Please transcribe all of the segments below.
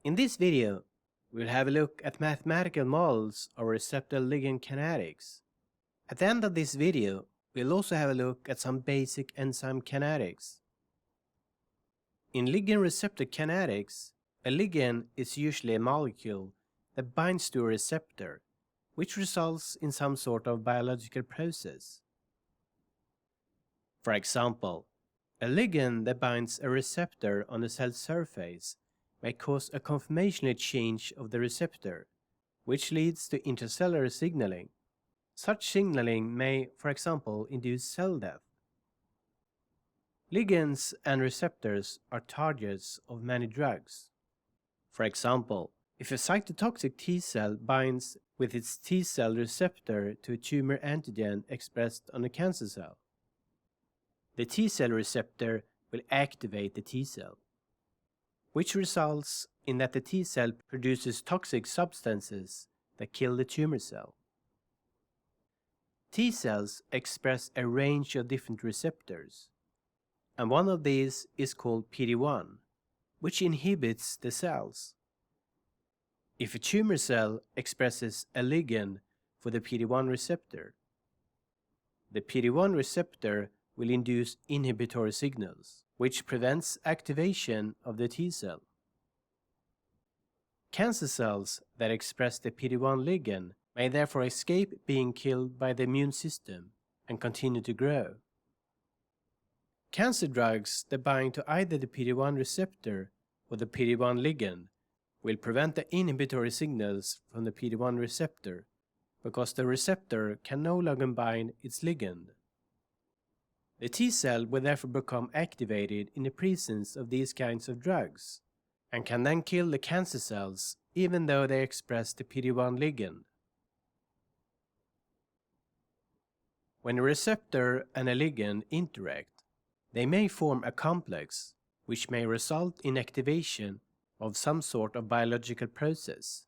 In this video, we'll have a look at mathematical models of receptor ligand kinetics. At the end of this video, we'll also have a look at some basic enzyme kinetics. In ligand receptor kinetics, a ligand is usually a molecule that binds to a receptor, which results in some sort of biological process. For example, a ligand that binds a receptor on a cell surface may cause a conformational change of the receptor, which leads to intercellular signaling. Such signaling may, for example, induce cell death. Ligands and receptors are targets of many drugs. For example, if a cytotoxic T cell binds with its T cell receptor to a tumor antigen expressed on a cancer cell, the T cell receptor will activate the T cell, which results in that the T cell produces toxic substances that kill the tumor cell. T cells express a range of different receptors, and one of these is called PD-1, which inhibits the cells. If a tumor cell expresses a ligand for the PD-1 receptor, the PD-1 receptor will induce inhibitory signals, which prevents activation of the T cell. Cancer cells that express the PD-1 ligand may therefore escape being killed by the immune system and continue to grow. Cancer drugs that bind to either the PD-1 receptor or the PD-1 ligand will prevent the inhibitory signals from the PD-1 receptor because the receptor can no longer bind its ligand. The T cell will therefore become activated in the presence of these kinds of drugs and can then kill the cancer cells even though they express the PD-1 ligand. When a receptor and a ligand interact, they may form a complex which may result in activation of some sort of biological process.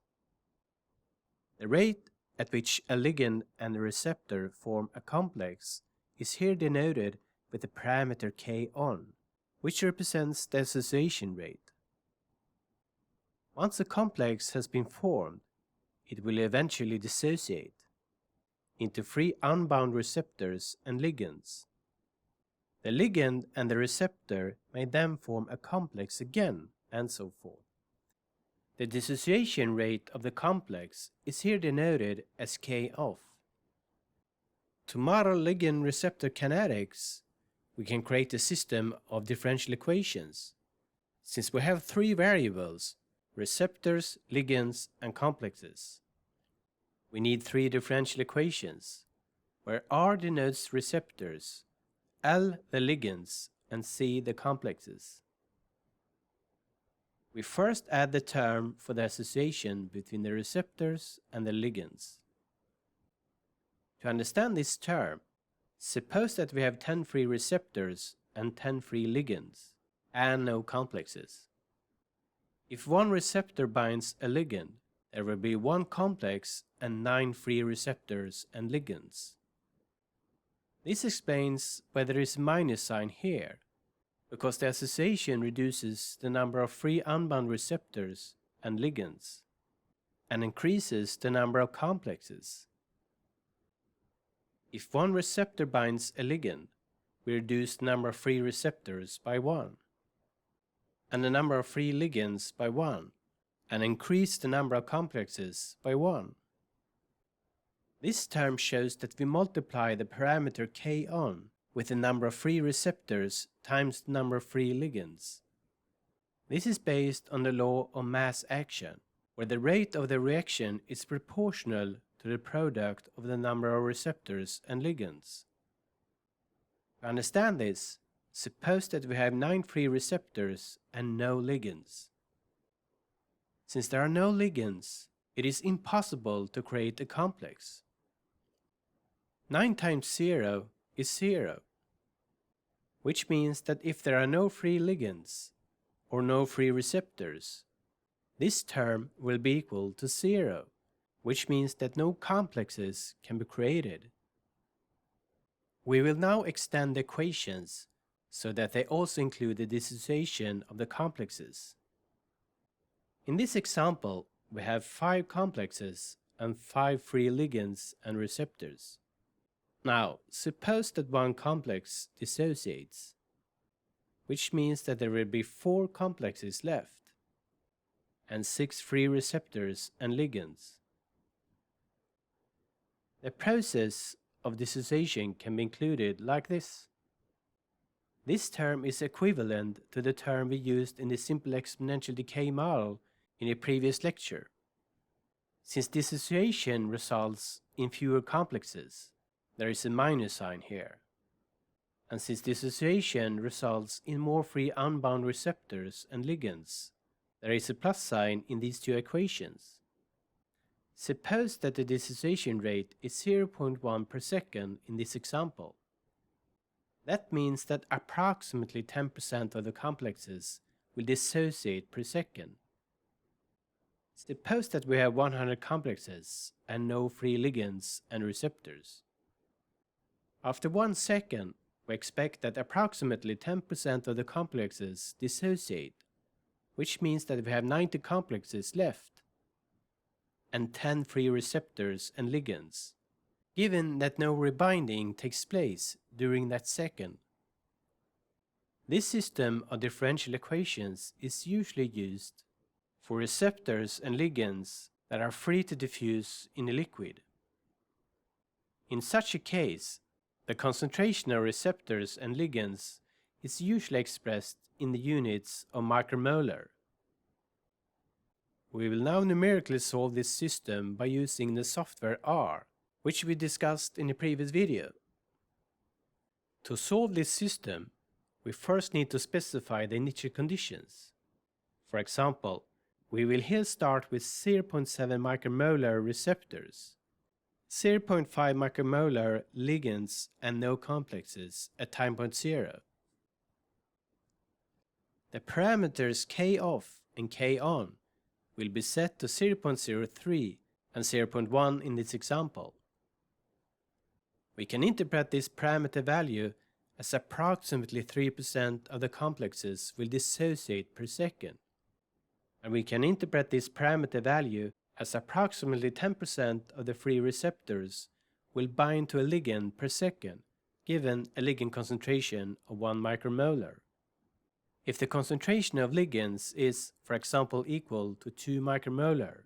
The rate at which a ligand and a receptor form a complex is here denoted with the parameter K-on, which represents the dissociation rate. Once a complex has been formed, it will eventually dissociate into three unbound receptors and ligands. The ligand and the receptor may then form a complex again, and so forth. The dissociation rate of the complex is here denoted as K-off. To model ligand receptor kinetics, we can create a system of differential equations. Since we have three variables, receptors, ligands, and complexes, we need three differential equations, where R denotes receptors, L the ligands, and C the complexes. We first add the term for the association between the receptors and the ligands. To understand this term, suppose that we have 10 free receptors and 10 free ligands, and no complexes. If one receptor binds a ligand, there will be one complex and 9 free receptors and ligands. This explains why there is a minus sign here, because the association reduces the number of free unbound receptors and ligands, and increases the number of complexes. If one receptor binds a ligand, we reduce the number of free receptors by 1, and the number of free ligands by 1, and increase the number of complexes by 1. This term shows that we multiply the parameter K-on with the number of free receptors times the number of free ligands. This is based on the law of mass action, where the rate of the reaction is proportional to the product of the number of receptors and ligands. To understand this, suppose that we have 9 free receptors and no ligands. Since there are no ligands, it is impossible to create a complex. 9 times 0 is 0, which means that if there are no free ligands or no free receptors, this term will be equal to 0, which means that no complexes can be created. We will now extend the equations so that they also include the dissociation of the complexes. In this example, we have 5 complexes and 5 free ligands and receptors. Now, suppose that one complex dissociates, which means that there will be 4 complexes left, and 6 free receptors and ligands. The process of dissociation can be included like this. This term is equivalent to the term we used in the simple exponential decay model in a previous lecture. Since dissociation results in fewer complexes, there is a minus sign here. And since dissociation results in more free unbound receptors and ligands, there is a plus sign in these two equations. Suppose that the dissociation rate is 0.1 per second in this example. That means that approximately 10% of the complexes will dissociate per second. Suppose that we have 100 complexes and no free ligands and receptors. After 1 second, we expect that approximately 10% of the complexes dissociate, which means that we have 90 complexes left and 10 free receptors and ligands, given that no rebinding takes place during that second. This system of differential equations is usually used for receptors and ligands that are free to diffuse in a liquid. In such a case, the concentration of receptors and ligands is usually expressed in the units of micromolar. We will now numerically solve this system by using the software R, which we discussed in a previous video. To solve this system, we first need to specify the initial conditions. For example, we will here start with 0.7 micromolar receptors, 0.5 micromolar ligands and no complexes at time point 0. The parameters K off and K on will be set to 0.03 and 0.1 in this example. We can interpret this parameter value as approximately 3% of the complexes will dissociate per second. And we can interpret this parameter value as approximately 10% of the free receptors will bind to a ligand per second, given a ligand concentration of 1 micromolar. If the concentration of ligands is, for example, equal to 2 micromolar,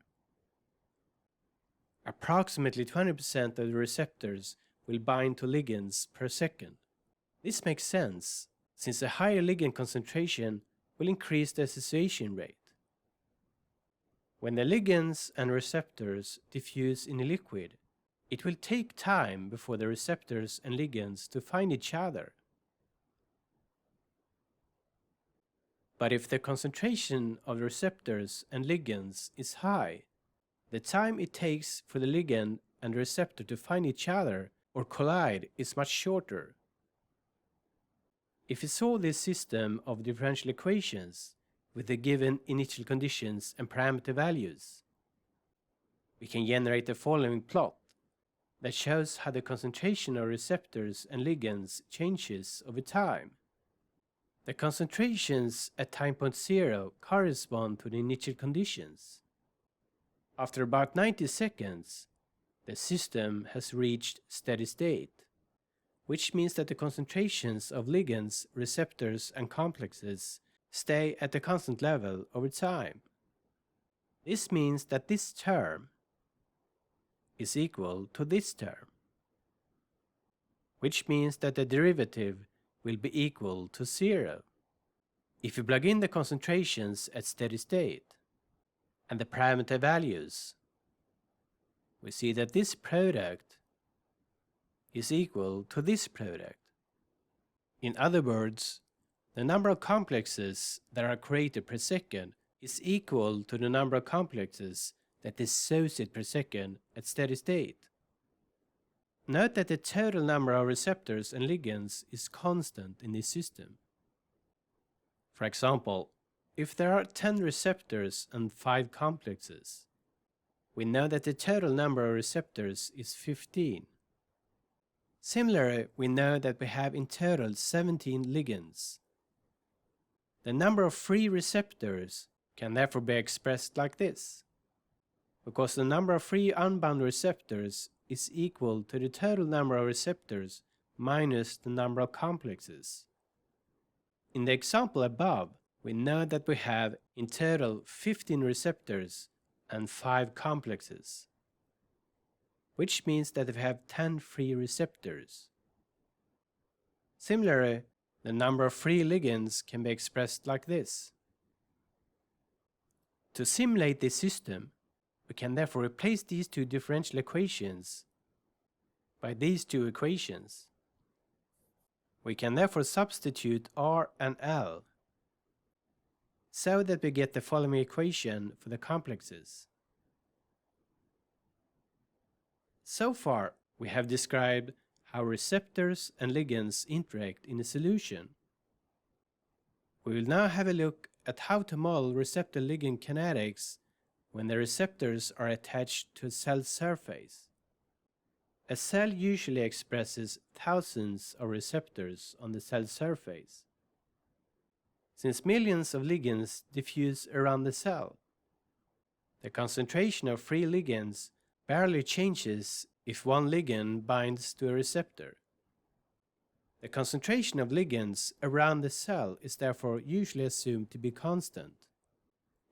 approximately 20% of the receptors will bind to ligands per second. This makes sense, since a higher ligand concentration will increase the dissociation rate. When the ligands and receptors diffuse in a liquid, it will take time before the receptors and ligands to find each other. But if the concentration of the receptors and ligands is high, the time it takes for the ligand and receptor to find each other or collide is much shorter. If we solve this system of differential equations with the given initial conditions and parameter values, we can generate the following plot that shows how the concentration of receptors and ligands changes over time. The concentrations at time point 0 correspond to the initial conditions. After about 90 seconds, the system has reached steady state, which means that the concentrations of ligands, receptors, and complexes stay at a constant level over time. This means that this term is equal to this term, which means that the derivative will be equal to 0. If you plug in the concentrations at steady state and the parameter values, we see that this product is equal to this product. In other words, the number of complexes that are created per second is equal to the number of complexes that dissociate per second at steady state. Note that the total number of receptors and ligands is constant in this system. For example, if there are 10 receptors and 5 complexes, we know that the total number of receptors is 15. Similarly, we know that we have in total 17 ligands. The number of free receptors can therefore be expressed like this, because the number of free unbound receptors is equal to the total number of receptors minus the number of complexes. In the example above, we know that we have in total 15 receptors and 5 complexes, which means that we have 10 free receptors. Similarly, the number of free ligands can be expressed like this. To simulate this system, we can therefore replace these two differential equations by these two equations. We can therefore substitute R and L so that we get the following equation for the complexes. So far, we have described how receptors and ligands interact in a solution. We will now have a look at how to model receptor-ligand kinetics when the receptors are attached to a cell surface. A cell usually expresses thousands of receptors on the cell surface. Since millions of ligands diffuse around the cell, the concentration of free ligands barely changes if one ligand binds to a receptor. The concentration of ligands around the cell is therefore usually assumed to be constant,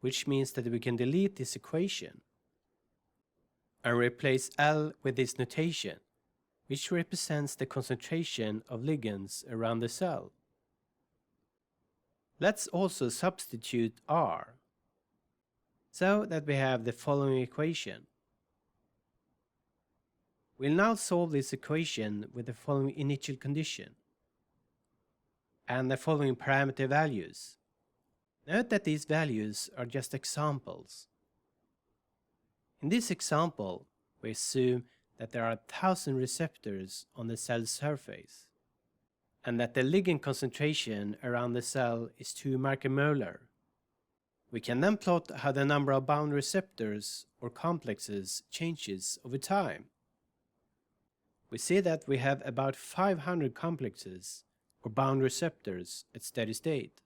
which means that we can delete this equation and replace L with this notation, which represents the concentration of ligands around the cell. Let's also substitute R, so that we have the following equation. We'll now solve this equation with the following initial condition and the following parameter values. Note that these values are just examples. In this example, we assume that there are 1,000 receptors on the cell surface, and that the ligand concentration around the cell is 2 micromolar. We can then plot how the number of bound receptors or complexes changes over time. We see that we have about 500 complexes or bound receptors at steady state,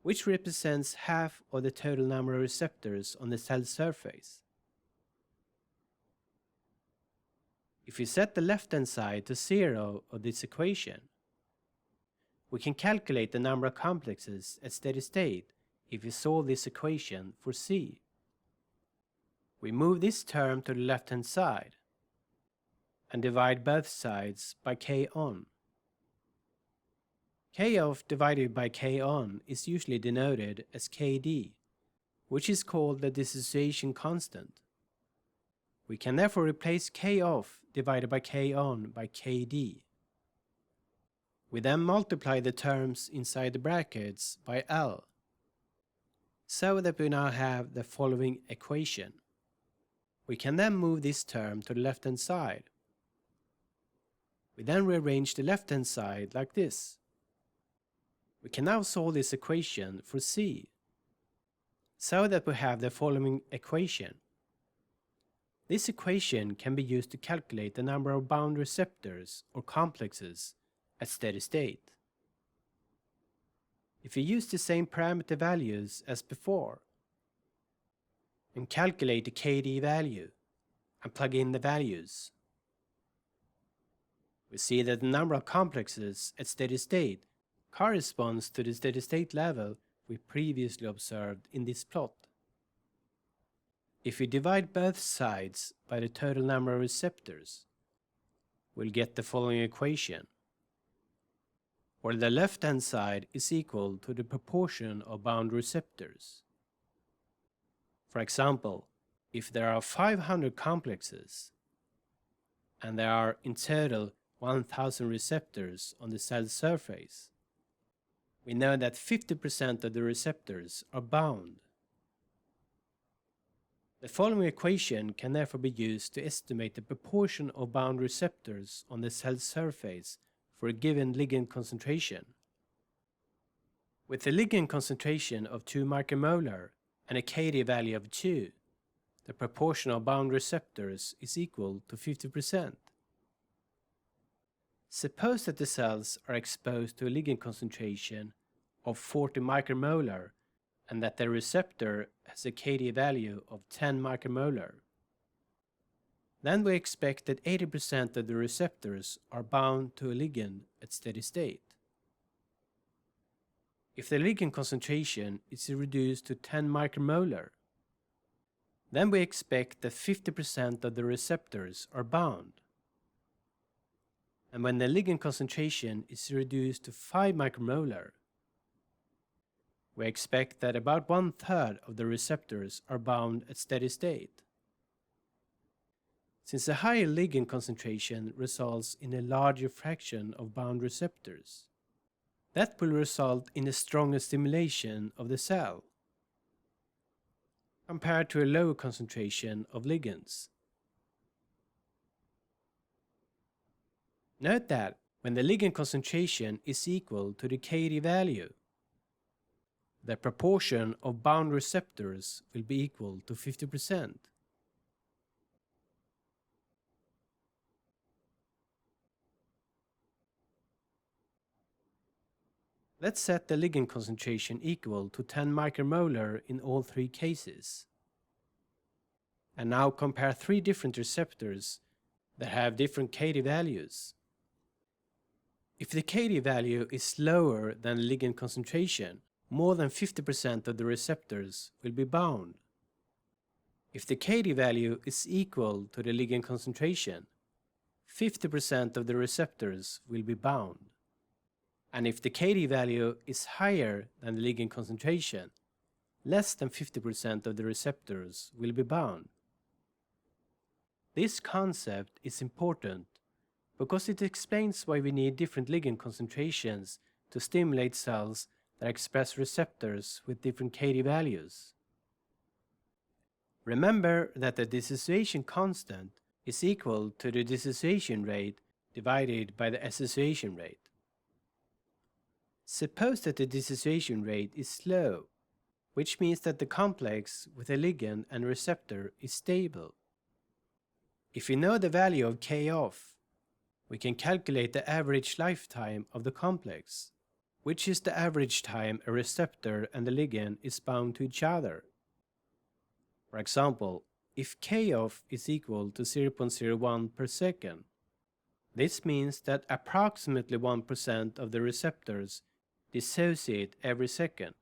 which represents half of the total number of receptors on the cell surface. If we set the left-hand side to 0 of this equation, we can calculate the number of complexes at steady state if we solve this equation for C. We move this term to the left-hand side and divide both sides by K on. K off divided by K on is usually denoted as Kd, which is called the dissociation constant. We can therefore replace K off divided by K on by Kd. We then multiply the terms inside the brackets by L, so that we now have the following equation. We can then move this term to the left-hand side. We then rearrange the left-hand side like this. We can now solve this equation for C, so that we have the following equation. This equation can be used to calculate the number of bound receptors or complexes at steady state. If we use the same parameter values as before and calculate the Kd value and plug in the values, we see that the number of complexes at steady state corresponds to the steady state level we previously observed in this plot. If we divide both sides by the total number of receptors, we'll get the following equation, where the left-hand side is equal to the proportion of bound receptors. For example, if there are 500 complexes and there are in total 1,000 receptors on the cell surface, we know that 50% of the receptors are bound. The following equation can therefore be used to estimate the proportion of bound receptors on the cell surface for a given ligand concentration. With a ligand concentration of 2 micromolar and a Kd value of 2, the proportion of bound receptors is equal to 50%. Suppose that the cells are exposed to a ligand concentration of 40 micromolar and that the receptor has a Kd value of 10 micromolar. Then we expect that 80% of the receptors are bound to a ligand at steady state. If the ligand concentration is reduced to 10 micromolar, then we expect that 50% of the receptors are bound. And when the ligand concentration is reduced to 5 micromolar, we expect that about 1/3 of the receptors are bound at steady state. Since a higher ligand concentration results in a larger fraction of bound receptors, that will result in a stronger stimulation of the cell compared to a lower concentration of ligands. Note that when the ligand concentration is equal to the Kd value, the proportion of bound receptors will be equal to 50%. Let's set the ligand concentration equal to 10 micromolar in all three cases. And now compare three different receptors that have different Kd values. If the Kd value is lower than the ligand concentration, more than 50% of the receptors will be bound. If the Kd value is equal to the ligand concentration, 50% of the receptors will be bound. And if the Kd value is higher than the ligand concentration, less than 50% of the receptors will be bound. This concept is important because it explains why we need different ligand concentrations to stimulate cells that express receptors with different Kd values. Remember that the dissociation constant is equal to the dissociation rate divided by the association rate. Suppose that the dissociation rate is slow, which means that the complex with a ligand and receptor is stable. If we know the value of K-off, we can calculate the average lifetime of the complex, which is the average time a receptor and the ligand is bound to each other. For example, if K-off is equal to 0.01 per second, this means that approximately 1% of the receptors dissociate every second,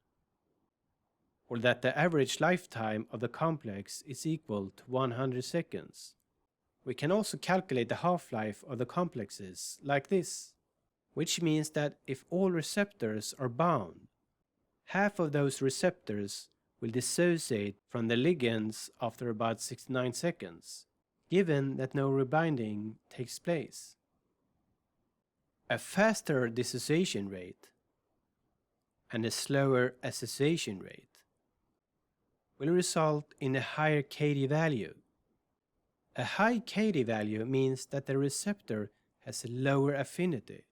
or that the average lifetime of the complex is equal to 100 seconds. We can also calculate the half-life of the complexes like this, which means that if all receptors are bound, half of those receptors will dissociate from the ligands after about 69 seconds, given that no rebinding takes place. A faster dissociation rate and a slower association rate will result in a higher Kd value. A high Kd value means that the receptor has a lower affinity,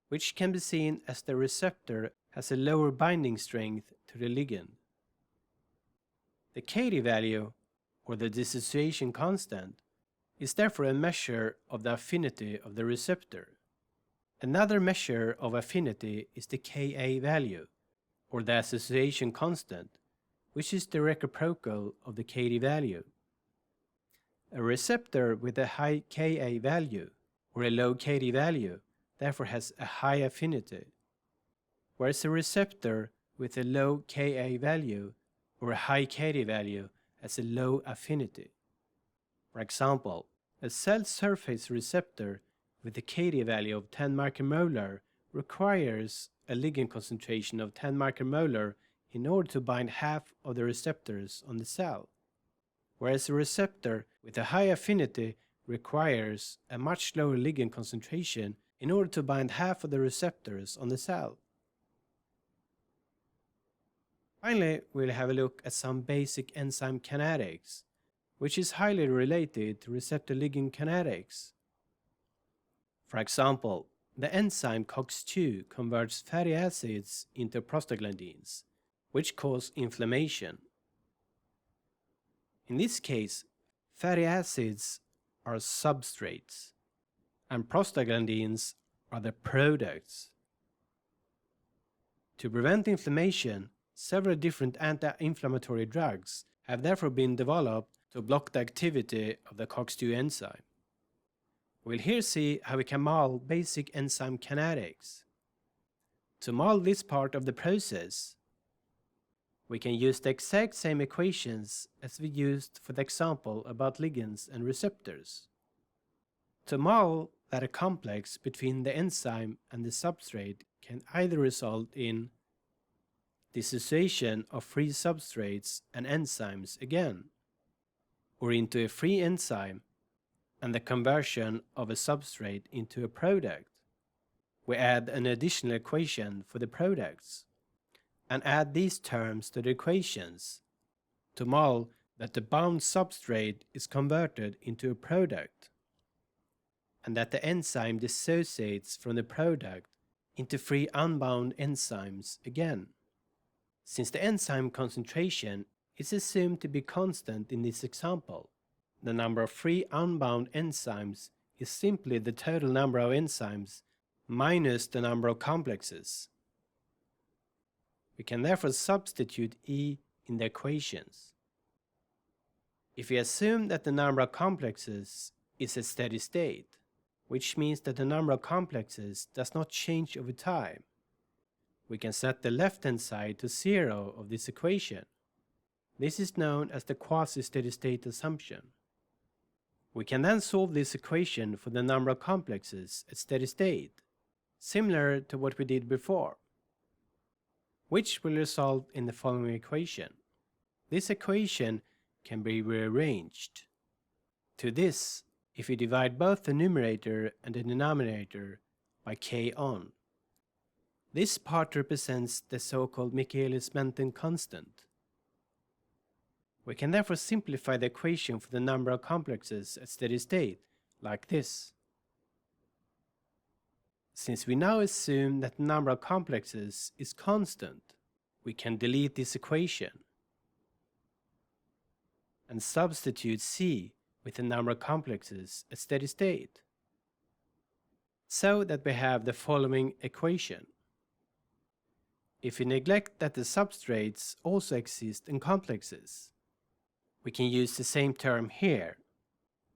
which can be seen as the receptor has a lower binding strength to the ligand. The Kd value, or the dissociation constant, is therefore a measure of the affinity of the receptor. Another measure of affinity is the Ka value, or the association constant, which is the reciprocal of the Kd value. A receptor with a high Ka value, or a low Kd value, therefore has a high affinity, whereas a receptor with a low Ka value or a high Kd value has a low affinity. For example, a cell surface receptor with a Kd value of 10 micromolar requires a ligand concentration of 10 micromolar in order to bind half of the receptors on the cell, whereas a receptor with a high affinity requires a much lower ligand concentration in order to bind half of the receptors on the cell. Finally, we'll have a look at some basic enzyme kinetics, which is highly related to receptor-ligand kinetics. For example, the enzyme COX-2 converts fatty acids into prostaglandins, which cause inflammation. In this case, fatty acids are substrates, and prostaglandins are the products. To prevent inflammation, several different anti-inflammatory drugs have therefore been developed to block the activity of the COX-2 enzyme. We'll here see how we can model basic enzyme kinetics. To model this part of the process, we can use the exact same equations as we used for the example about ligands and receptors. To model that a complex between the enzyme and the substrate can either result in dissociation of free substrates and enzymes again, or into a free enzyme and the conversion of a substrate into a product, we add an additional equation for the products and add these terms to the equations to model that the bound substrate is converted into a product and that the enzyme dissociates from the product into free unbound enzymes again. Since the enzyme concentration is assumed to be constant in this example, the number of free unbound enzymes is simply the total number of enzymes minus the number of complexes. We can therefore substitute E in the equations. If we assume that the number of complexes is a steady state, which means that the number of complexes does not change over time, we can set the left-hand side to 0 of this equation. This is known as the quasi-steady state assumption. We can then solve this equation for the number of complexes at steady state, similar to what we did before, which will result in the following equation. This equation can be rearranged to this if we divide both the numerator and the denominator by k on. This part represents the so-called Michaelis-Menten constant. We can therefore simplify the equation for the number of complexes at steady state like this. Since we now assume that the number of complexes is constant, we can delete this equation and substitute C with the number of complexes at steady state, so that we have the following equation. If we neglect that the substrates also exist in complexes, we can use the same term here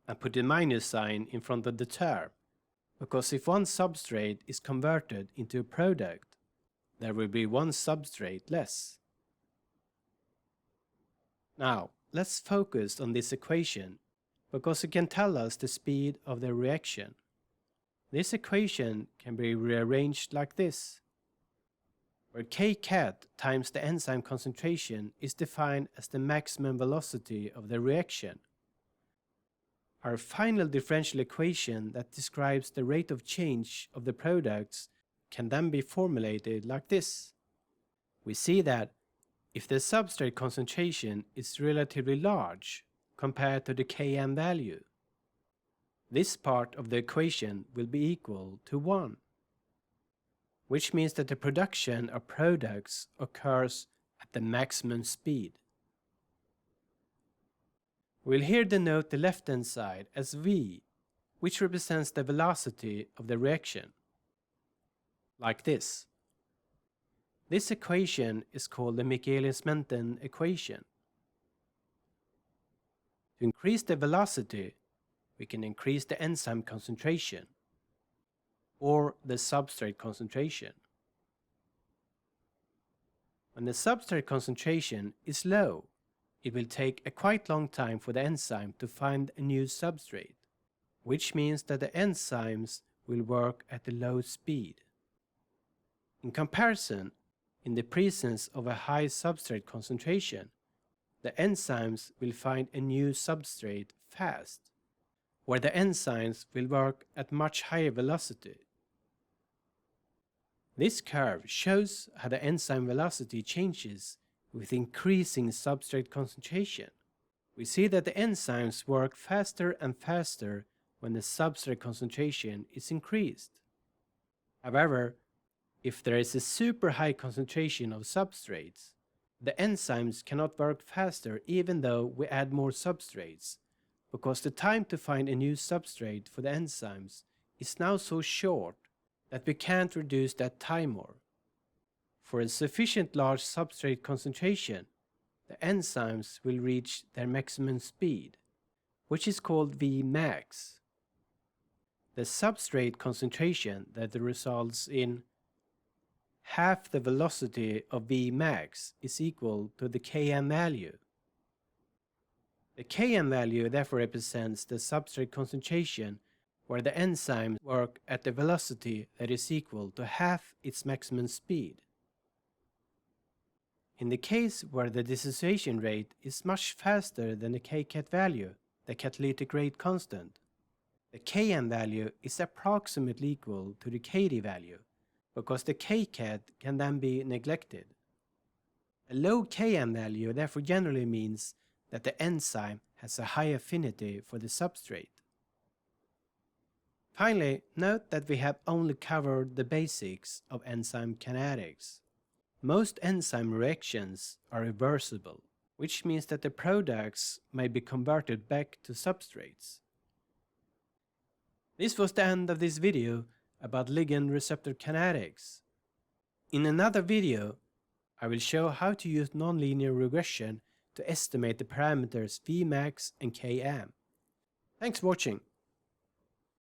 and put the minus sign in front of the term, because if one substrate is converted into a product, there will be one substrate less. Now, let's focus on this equation because it can tell us the speed of the reaction. This equation can be rearranged like this, where kcat times the enzyme concentration is defined as the maximum velocity of the reaction. Our final differential equation that describes the rate of change of the products can then be formulated like this. We see that if the substrate concentration is relatively large compared to the Km value, this part of the equation will be equal to 1, which means that the production of products occurs at the maximum speed. We'll here denote the left-hand side as V, which represents the velocity of the reaction, like this. This equation is called the Michaelis-Menten equation. To increase the velocity, we can increase the enzyme concentration or the substrate concentration. When the substrate concentration is low, it will take a quite long time for the enzyme to find a new substrate, which means that the enzymes will work at a low speed. In comparison, in the presence of a high substrate concentration, the enzymes will find a new substrate fast, where the enzymes will work at much higher velocity. This curve shows how the enzyme velocity changes with increasing substrate concentration. We see that the enzymes work faster and faster when the substrate concentration is increased. However, if there is a super high concentration of substrates, the enzymes cannot work faster even though we add more substrates, because the time to find a new substrate for the enzymes is now so short that we can't reduce that time more. For a sufficient large substrate concentration, the enzymes will reach their maximum speed, which is called Vmax. The substrate concentration that results in half the velocity of Vmax is equal to the Km value. The Km value therefore represents the substrate concentration where the enzymes work at the velocity that is equal to half its maximum speed. In the case where the dissociation rate is much faster than the kcat value, the catalytic rate constant, the Km value is approximately equal to the kd value, because the kcat can then be neglected. A low Km value therefore generally means that the enzyme has a high affinity for the substrate. Finally, note that we have only covered the basics of enzyme kinetics. Most enzyme reactions are reversible, which means that the products may be converted back to substrates. This was the end of this video about ligand receptor kinetics. In another video, I will show how to use nonlinear regression to estimate the parameters Vmax and Km. Thanks for watching.